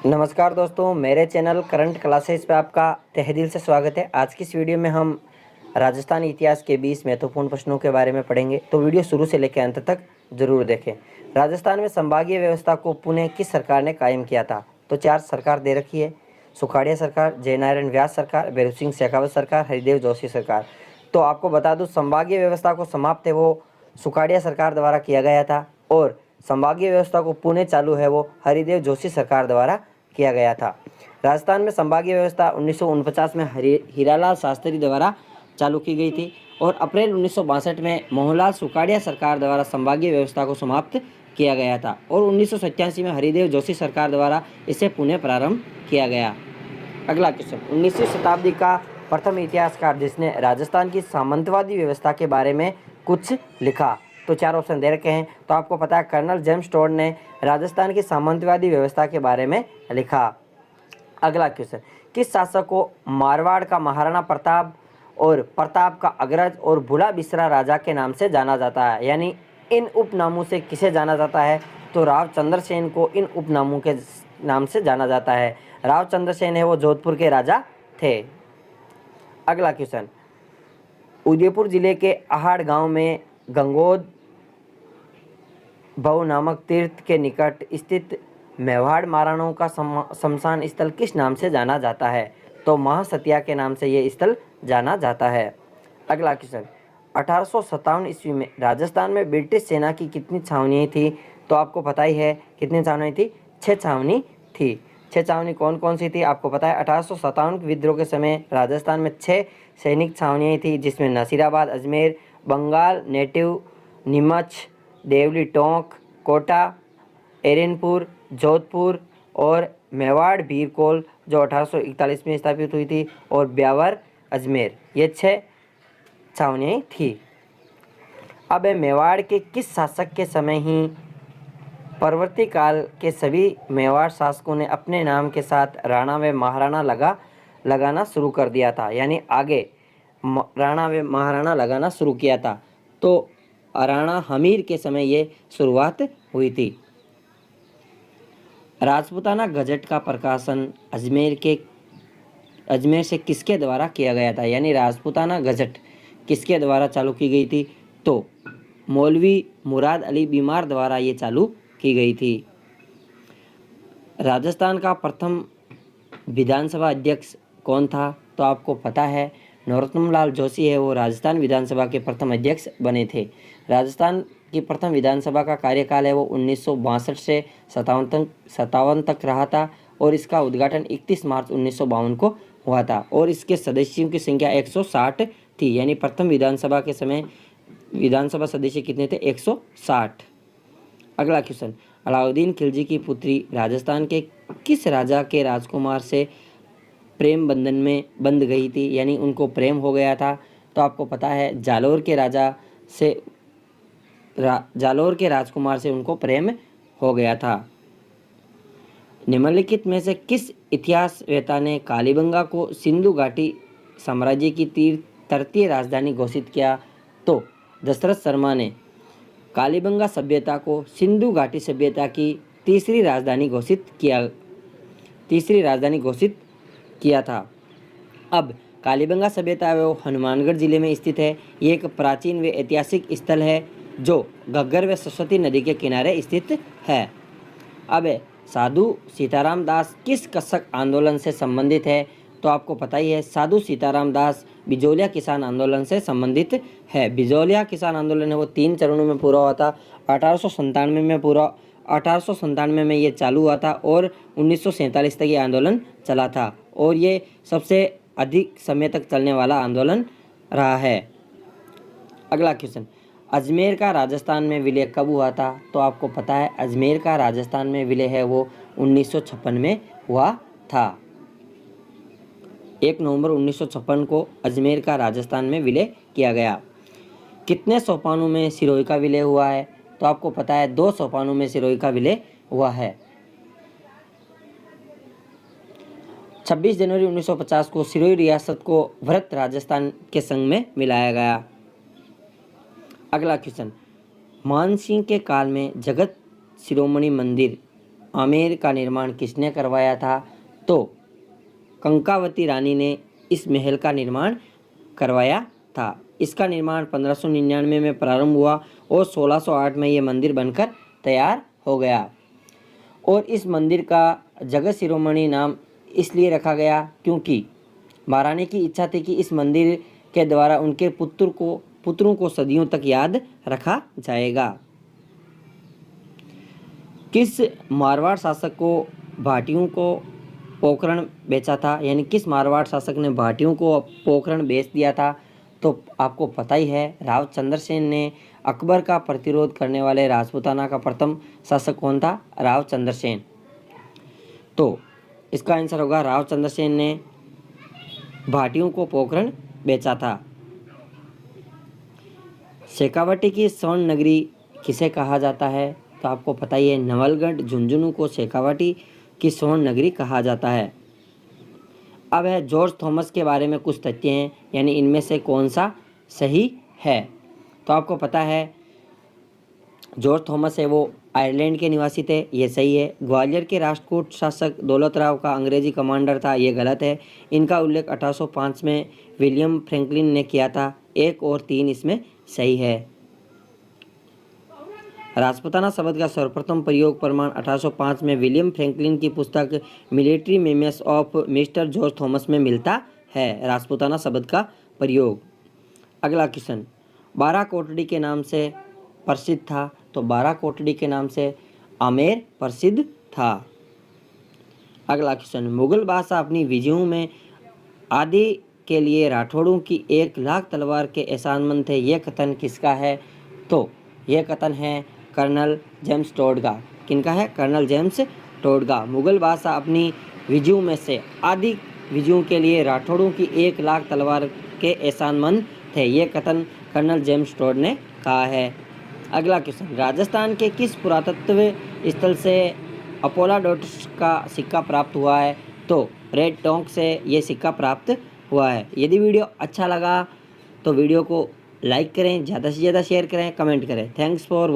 नमस्कार दोस्तों, मेरे चैनल करंट क्लासेस पे आपका तहे दिल से स्वागत है। आज की इस वीडियो में हम राजस्थान इतिहास के 20 महत्वपूर्ण प्रश्नों के बारे में पढ़ेंगे, तो वीडियो शुरू से लेकर अंत तक जरूर देखें। राजस्थान में संभागीय व्यवस्था को पुणे किस सरकार ने कायम किया था? तो 4 सरकार दे रखी है। सुखाड़िया सरकार, जयनारायण व्यास सरकार, भैरू सिंह शेखावत सरकार, हरिदेव जोशी सरकार। तो आपको बता दूँ, संभागीय व्यवस्था को समाप्त है वो सुखाड़िया सरकार द्वारा किया गया था, और संभागीय व्यवस्था को पुणे चालू है वो हरिदेव जोशी सरकार द्वारा किया गया था। राजस्थान में संभागीय व्यवस्था 1949 में हीरालाल शास्त्री द्वारा चालू की गई थी, और अप्रैल 1962 में मोहनलाल सुखाड़िया सरकार द्वारा संभागीय व्यवस्था को समाप्त किया गया था, और 1987 में हरिदेव जोशी सरकार द्वारा इसे पुनः प्रारंभ किया गया। अगला क्वेश्चन, 19वीं शताब्दी का प्रथम इतिहासकार जिसने राजस्थान की सामंतवादी व्यवस्था के बारे में कुछ लिखा? तो 4 ऑप्शन दे रखे हैं। तो आपको पता है, कर्नल जेम्स टोड ने राजस्थान की सामंतवादी व्यवस्था के बारे में लिखा। अगला क्वेश्चन, किस शासक को मारवाड़ का महाराणा प्रताप और प्रताप का अग्रज और भूला बिसरा राजा के नाम से जाना जाता है? यानी इन उपनामों से किसे जाना जाता है? तो राव चंद्रसेन को इन उपनामों के नाम से जाना जाता है। राव चंद्रसेन है वो जोधपुर के राजा थे। अगला क्वेश्चन, उदयपुर जिले के आहाड़ गांव में गंगोद भव नामक तीर्थ के निकट स्थित मेवाड़ महाराणाओं का शमशान स्थल किस नाम से जाना जाता है? तो महासतिया के नाम से ये स्थल जाना जाता है। अगला क्वेश्चन, 1857 ईस्वी में राजस्थान में ब्रिटिश सेना की कितनी छावनियाँ थी? तो आपको पता ही है कितनी छावनी थी? 6 छावनी थी। 6 छावनी कौन कौन सी थी? आपको पता है, 1857 के विद्रोह के समय राजस्थान में 6 सैनिक छावनियाँ थी, जिसमें नसीराबाद, अजमेर, बंगाल नेटिव, नीमच, देवली टोंक, कोटा, एरनपुर, जोधपुर और मेवाड़ भीरकोल जो 1841 में स्थापित हुई थी, और ब्यावर, अजमेर, ये 6 छावनियाँ थी। अब मेवाड़ के किस शासक के समय ही परवर्ती काल के सभी मेवाड़ शासकों ने अपने नाम के साथ राणा व महाराणा लगाना शुरू कर दिया था? यानी आगे राणा व महाराणा लगाना शुरू किया था। तो राणा हमीर के समय ये शुरुआत हुई थी। राजपूताना गजट का प्रकाशन अजमेर से किसके द्वारा किया गया था? यानी राजपूताना गजट किसके द्वारा चालू की गई थी? तो मौलवी मुराद अली बीमार द्वारा ये चालू की गई थी। राजस्थान का प्रथम विधानसभा अध्यक्ष कौन था? तो आपको पता है, नरोत्तम लाल जोशी है वो राजस्थान विधानसभा के प्रथम अध्यक्ष बने थे। राजस्थान की प्रथम विधानसभा का कार्यकाल है वो 1962 से 57 तक रहा था, और इसका उद्घाटन 31 मार्च 1952 को हुआ था, और इसके सदस्यों की संख्या 160 थी। यानी प्रथम विधानसभा के समय विधानसभा सदस्य कितने थे? 160। अगला क्वेश्चन, अलाउद्दीन खिलजी की पुत्री राजस्थान के किस राजा के राजकुमार से प्रेम बंधन में बंध गई थी? यानी उनको प्रेम हो गया था। तो आपको पता है, जालोर के राजकुमार से उनको प्रेम हो गया था। निम्नलिखित में से किस इतिहासवेत्ता ने कालीबंगा को सिंधु घाटी साम्राज्य की तृतीय राजधानी घोषित किया? तो दशरथ शर्मा ने कालीबंगा सभ्यता को सिंधु घाटी सभ्यता की तीसरी राजधानी घोषित किया था। अब कालीबंगा सभ्यता वो हनुमानगढ़ जिले में स्थित है। ये एक प्राचीन व ऐतिहासिक स्थल है जो घग्गर व सरस्वती नदी के किनारे स्थित है। अब साधु सीताराम दास किस कृषक आंदोलन से संबंधित है? तो आपको पता ही है, साधु सीताराम दास बिजोलिया किसान आंदोलन से संबंधित है। बिजोलिया किसान आंदोलन है वो 3 चरणों में पूरा हुआ था। 1897 में ये चालू हुआ था, और 1947 तक ये आंदोलन चला था, और ये सबसे अधिक समय तक चलने वाला आंदोलन रहा है। अगला क्वेश्चन, अजमेर का राजस्थान में विलय कब हुआ था? तो आपको पता है, अजमेर का राजस्थान में विलय है वो 1956 में हुआ था। 1 नवंबर 1956 को अजमेर का राजस्थान में विलय किया गया। कितने सोपानों में सिरोही का विलय हुआ है? तो आपको पता है, 2 सोपानों में सिरोही का विलय हुआ है। 26 जनवरी 1950 को सिरोही रियासत को भरत राजस्थान के संग में मिलाया गया। अगला क्वेश्चन, मानसिंह के काल में जगत शिरोमणि मंदिर आमेर का निर्माण किसने करवाया था? तो कंकावती रानी ने इस महल का निर्माण करवाया था। इसका निर्माण 1599 में प्रारंभ हुआ और 1608 में ये मंदिर बनकर तैयार हो गया। और इस मंदिर का जगत शिरोमणि नाम इसलिए रखा गया क्योंकि महारानी की इच्छा थी कि इस मंदिर के द्वारा उनके पुत्रों को सदियों तक याद रखा जाएगा। किस मारवाड़ शासक को भाटियों को पोखरण बेचा था? यानी किस मारवाड़ शासक ने भाटियों को पोखरण बेच दिया था? तो आपको पता ही है, राव चंद्रसेन ने। अकबर का प्रतिरोध करने वाले राजपूताना का प्रथम शासक कौन था? राव चंद्रसेन। तो इसका आंसर होगा राव चंद्रसेन ने भाटियों को पोखरण बेचा था। शेखावटी की स्वर्ण नगरी किसे कहा जाता है? तो आपको पता ही है, नवलगढ़ झुंझुनू को शेखावटी की स्वर्ण नगरी कहा जाता है। अब है जॉर्ज थॉमस के बारे में कुछ तथ्य हैं, यानी इनमें से कौन सा सही है? तो आपको पता है जॉर्ज थॉमस है वो आयरलैंड के निवासी थे, ये सही है। ग्वालियर के राष्ट्रकूट शासक दौलत राव का अंग्रेजी कमांडर था, ये गलत है। इनका उल्लेख 1805 में विलियम फ्रैंकलिन ने किया था। 1 और 3 इसमें सही है। राजपूताना शब्द का सर्वप्रथम प्रयोग प्रमाण 1805 में विलियम फ्रैंकलिन की पुस्तक military memos of mister George Thomas में मिलता है, राजपूताना शब्द का प्रयोग। अगला क्वेश्चन, 12 कोटड़ी के नाम से प्रसिद्ध था? तो 12 कोटड़ी के नाम से आमेर प्रसिद्ध था। अगला क्वेश्चन, मुगल बादशाह अपनी विजयों में आदि के लिए राठौड़ों की 1 लाख तलवार के एहसानमंद थे, यह कथन किसका है? तो यह कथन है कर्नल जेम्स टोड का। किनका है? कर्नल जेम्स टोड का। मुगल बादशाह अपनी विजयों में से आदि विजयों के लिए राठौड़ों की 1 लाख तलवार के एहसानमंद थे, यह कथन कर्नल जेम्स टोड ने कहा है। अगला क्वेश्चन, राजस्थान के किस पुरातत्व स्थल से अपोलोडोरस का सिक्का प्राप्त हुआ है? तो रेड टोंक से ये सिक्का प्राप्त हुआ है। यदि वीडियो अच्छा लगा तो वीडियो को लाइक करें, ज़्यादा से ज़्यादा शेयर करें, कमेंट करें। Thanks for